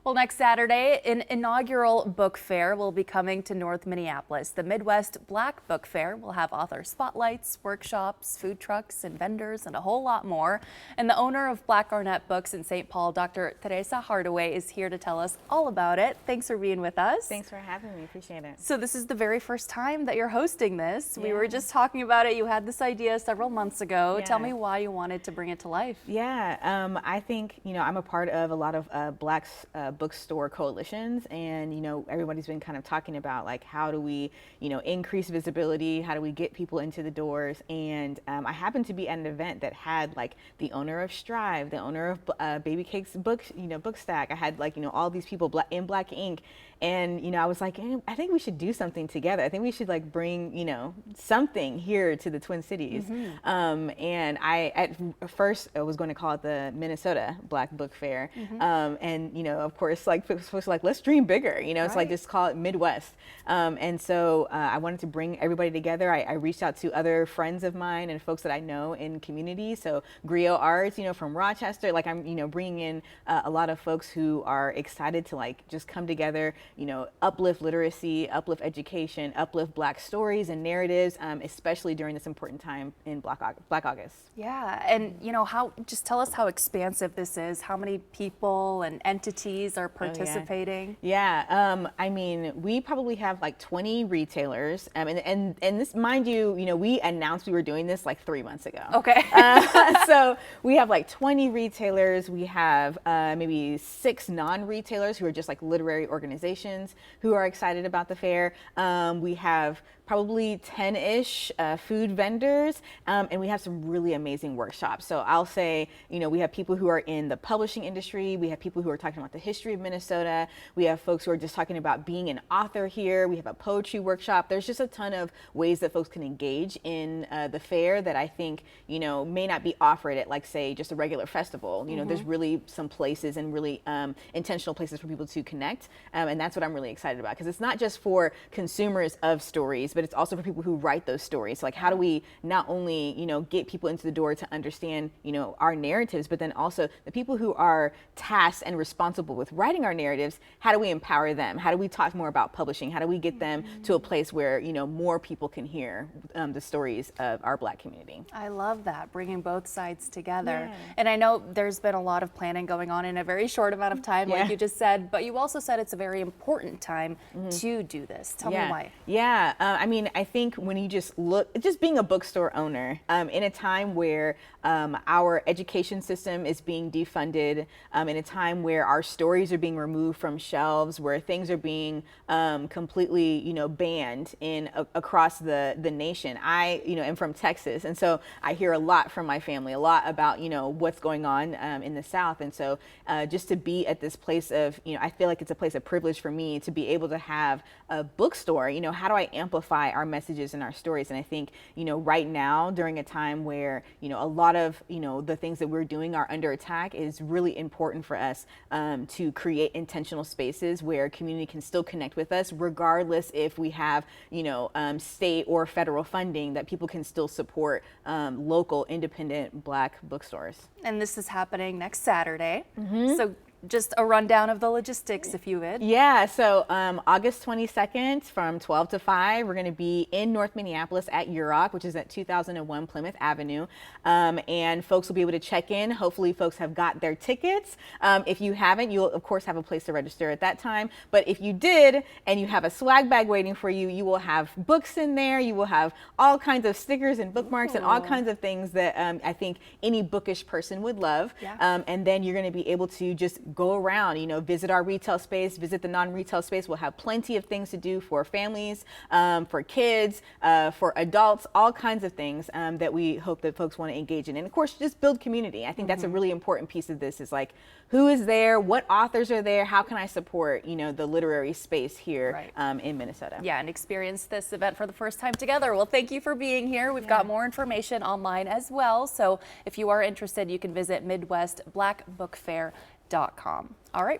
Well, next Saturday, an inaugural book fair will be coming to North Minneapolis. The Midwest Black Book Fair will have author spotlights, workshops, food trucks, and vendors, and a whole lot more. And the owner of Black Arnett Books in St. Paul, Dr. Teresa Hardaway, is here to tell us all about it. Thanks for being with us. Thanks for having me. Appreciate it. So this is the very first time that you're hosting this. Yeah. We were just talking about it. You had this idea several months ago. Yeah. Tell me why you wanted to bring it to life. Yeah, I think, I'm a part of a lot of Black bookstore coalitions, and everybody's been kind of talking about like how do we increase visibility, how do we get people into the doors, and I happened to be at an event that had like the owner of Strive, the owner of Baby Cakes Books, Book Stack. I had like all these people in Black ink, and I was like, I think we should do something together. I think we should like bring something here to the Twin Cities. Mm-hmm. And I at first I was going to call it the Minnesota Black Book Fair. Mm-hmm. And of course, like folks were like, let's dream bigger. It's like just call it Midwest. And so I wanted to bring everybody together. I reached out to other friends of mine and folks that I know in community. So Griot Arts, from Rochester. Like I'm bringing in a lot of folks who are excited to like just come together. Uplift literacy, uplift education, uplift Black stories and narratives, especially during this important time in Black August. Yeah, and just tell us how expansive this is. How many people and entities are participating? Yeah, I mean, we probably have like 20 retailers, and this, mind you, we announced we were doing this like 3 months ago. Okay. So we have like 20 retailers. We have maybe 6 non-retailers who are just like literary organizations who are excited about the fair. We have probably 10-ish food vendors, and we have some really amazing workshops. So I'll say, we have people who are in the publishing industry. We have people who are talking about the history of Minnesota. We have folks who are just talking about being an author here. We have a poetry workshop. There's just a ton of ways that folks can engage in the fair that I think, may not be offered at like, say, just a regular festival. Mm-hmm. There's really some places and really intentional places for people to connect. And that's what I'm really excited about, because it's not just for consumers of stories, but it's also for people who write those stories. So like, how do we not only, get people into the door to understand, our narratives, but then also the people who are tasked and responsible with writing our narratives, how do we empower them? How do we talk more about publishing? How do we get them to a place where, more people can hear the stories of our Black community? I love that, bringing both sides together. Yeah. And I know there's been a lot of planning going on in a very short amount of time, like you just said, but you also said it's a very important time to do this. Tell me why. Yeah, I mean, I think when you just being a bookstore owner, in a time where our education system is being defunded, in a time where our stories are being removed from shelves, where things are being completely, banned across the nation. I, am from Texas, and so I hear a lot from my family, a lot about, what's going on in the South. And so just to be at this place of, I feel like it's a place of privilege for me to be able to have a bookstore. How do I amplify our messages and our stories? And I think, right now, during a time where, a lot of, the things that we're doing are under attack, is really important for us to create intentional spaces where community can still connect with us, regardless if we have, state or federal funding, that people can still support local independent Black bookstores. And this is happening next Saturday. Mm-hmm. So just a rundown of the logistics, if you would. Yeah, so August 22nd from 12 to 5, we're going to be in North Minneapolis at UROC, which is at 2001 Plymouth Avenue. And folks will be able to check in. Hopefully folks have got their tickets. If you haven't, you'll of course have a place to register at that time. But if you did, and you have a swag bag waiting for you, you will have books in there. You will have all kinds of stickers and bookmarks and all kinds of things that I think any bookish person would love. Yeah. And then you're going to be able to just go around, visit our retail space, visit the non-retail space. We'll have plenty of things to do for families, for kids, for adults, all kinds of things that we hope that folks want to engage in. And of course, just build community. I think that's a really important piece of this, is like, who is there? What authors are there? How can I support, the literary space here in Minnesota? Yeah, and experience this event for the first time together. Well, thank you for being here. We've got more information online as well. So if you are interested, you can visit MidwestBlackBookFair.com. All right.